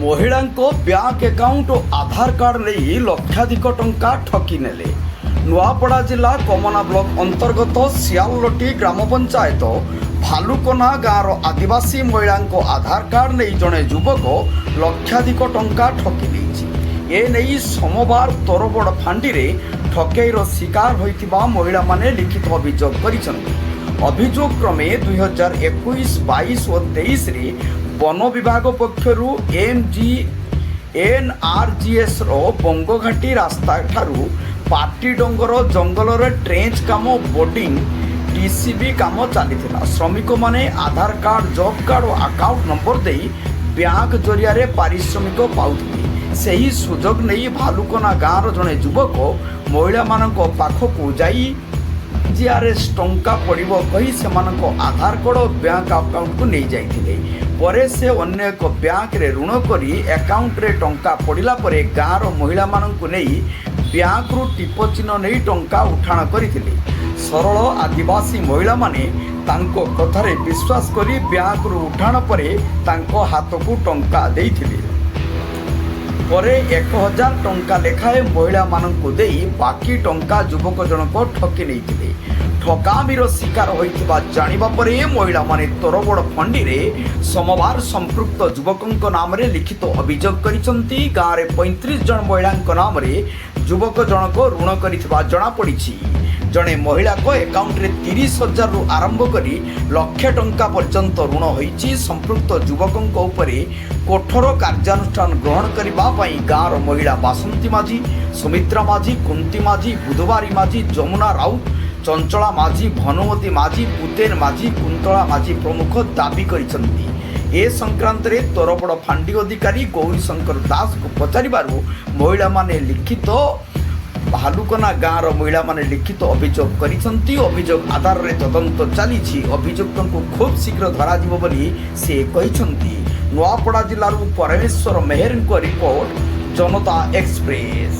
ମହିଳାଙ୍କ bank account ଓ ଆଧାର card ନେଇ ଲକ୍ଷାଧିକ ଟଙ୍କା ଠକି ନେଲେ। ନୂଆପଡ଼ା ଜିଲ୍ଲା କମନା ବ୍ଲକ ଅନ୍ତର୍ଗତ ଶିଆଲଲଟି ଗ୍ରାମ ପଞ୍ଚାୟତ ଭାଲୁକନା ଗାଁର ଆଦିବାସୀ ମହିଳାଙ୍କ ଆଧାର କାର୍ଡ ନେଇ ଜଣେ ଯୁବକ ଲକ୍ଷାଧିକ ଟଙ୍କା ଠକି ନେଇଛି। ଏନେଇ ସୋମବାର ତୋରବଡ଼ ଫାଣ୍ଡିରେ ଠକେଇର ଶିକାର ହୋଇଥିବା ମହିଳାମାନେ ଲିଖିତ ଅଭିଯୋଗ କରିଛନ୍ତି। ଅଭିଯୋଗ କ୍ରମେ 2021, 22 ଓ 23ରେ ବନ ବିଭାଗ ପକ୍ଷରୁ MGNRGSର ବଙ୍ଗଘାଟି ରାସ୍ତା ଠାରୁ ପାଟି ଡଙ୍ଗର ଜଙ୍ଗଲରେ ଟ୍ରେଞ୍ଚ କାମ, ବୋର୍ଡିଂ, TCB କାମ ଚାଲିଥିଲା। ଶ୍ରମିକମାନେ ଆଧାର କାର୍ଡ, ଜବ୍ କାର୍ଡ ଓ ଆକାଉଣ୍ଟ ନମ୍ବର ଦେଇ ବ୍ୟାଙ୍କ ଜରିଆରେ ପାରିଶ୍ରମିକ ପାଉଥିଲେ। ସେହି ସୁଯୋଗ ନେଇ ଭାଲୁକନା ଗାଁର ଜଣେ ଯୁବକ ମହିଳାମାନଙ୍କ ପାଖକୁ ଯାଇ GRS ଟଙ୍କା ପଡ଼ିବ କହି ସେମାନଙ୍କ ଆଧାର କାର୍ଡ ଓ ବ୍ୟାଙ୍କ ଆକାଉଣ୍ଟକୁ ନେଇଯାଇଥିଲେ। ପରେ ସେ ଅନ୍ୟ ଏକ ବ୍ୟାଙ୍କରେ ଋଣ କରି ଆକାଉଣ୍ଟରେ ଟଙ୍କା ପଡ଼ିଲା ପରେ ଗାଁର ମହିଳାମାନଙ୍କୁ ନେଇ ବ୍ୟାଙ୍କରୁ ଟିପ ଚିହ୍ନ ନେଇ ଟଙ୍କା ଉଠାଣ କରିଥିଲେ। ସରଳ ଆଦିବାସୀ ମହିଳାମାନେ ତାଙ୍କ କଥାରେ ବିଶ୍ୱାସ କରି ବ୍ୟାଙ୍କରୁ ଉଠାଣ ପରେ ତାଙ୍କ ହାତକୁ ଟଙ୍କା ଦେଇଥିଲେ। ପରେ 1000 ଟଙ୍କା ଲେଖାଏଁ ମହିଳାମାନଙ୍କୁ ଦେଇ ବାକି ଟଙ୍କା ଯୁବକ ଜଣକ ଠକି ନେଇଥିଲେ। ଠକାମିର ଶିକାର ହୋଇଥିବା ଜାଣିବା ପରେ ମହିଳାମାନେ ତୋରବଡ଼ ଫଣ୍ଡିରେ ସୋମବାର ସମ୍ପୃକ୍ତ ଯୁବକଙ୍କ ନାମରେ ଲିଖିତ ଅଭିଯୋଗ କରିଛନ୍ତି। ଗାଁରେ 35 ଜଣ ମହିଳାଙ୍କ ନାମରେ ଯୁବକ ଜଣକ ଋଣ କରିଥିବା ଜଣାପଡ଼ିଛି। ଜଣେ ମହିଳାଙ୍କ ଆକାଉଣ୍ଟରେ 30,000ରୁ ଆରମ୍ଭ କରି ଲକ୍ଷେ ଟଙ୍କା ପର୍ଯ୍ୟନ୍ତ ଋଣ ହୋଇଛି। ସମ୍ପୃକ୍ତ ଯୁବକଙ୍କ ଉପରେ କଠୋର କାର୍ଯ୍ୟାନୁଷ୍ଠାନ ଗ୍ରହଣ କରିବା ପାଇଁ ଗାଁର ମହିଳା ବାସନ୍ତୀ ମାଝୀ, ସୁମିତ୍ରା ମାଝୀ, କୁନ୍ତୀ ମାଝୀ, ବୁଧବାରୀ ମାଝୀ, ଯମୁନା ରାଉତ, ଚଞ୍ଚଳା ମାଝୀ, ଭନୁମତୀ ମାଝୀ, ପୁତେନ ମାଝୀ, କୁନ୍ତଳା ମାଝୀ ପ୍ରମୁଖ ଦାବି କରିଛନ୍ତି। ଏ ସଂକ୍ରାନ୍ତରେ ତୋରବଡ଼ ଫାଣ୍ଡି ଅଧିକାରୀ ଗୌରୀଶଙ୍କର ଦାସଙ୍କୁ ପଚାରିବାରୁ ମହିଳାମାନେ ଲିଖିତ ଭାଲୁକନା ଗାଁର ମହିଳାମାନେ ଲିଖିତ ଅଭିଯୋଗ କରିଛନ୍ତି। ଅଭିଯୋଗ ଆଧାରରେ ତଦନ୍ତ ଚାଲିଛି। ଅଭିଯୁକ୍ତଙ୍କୁ ଖୁବ୍ ଶୀଘ୍ର ଧରାଯିବ ବୋଲି ସେ କହିଛନ୍ତି। ନୂଆପଡ଼ା ଜିଲ୍ଲାରୁ ପରମେଶ୍ୱର ମେହେରଙ୍କ ରିପୋର୍ଟ, ଜନତା ଏକ୍ସପ୍ରେସ।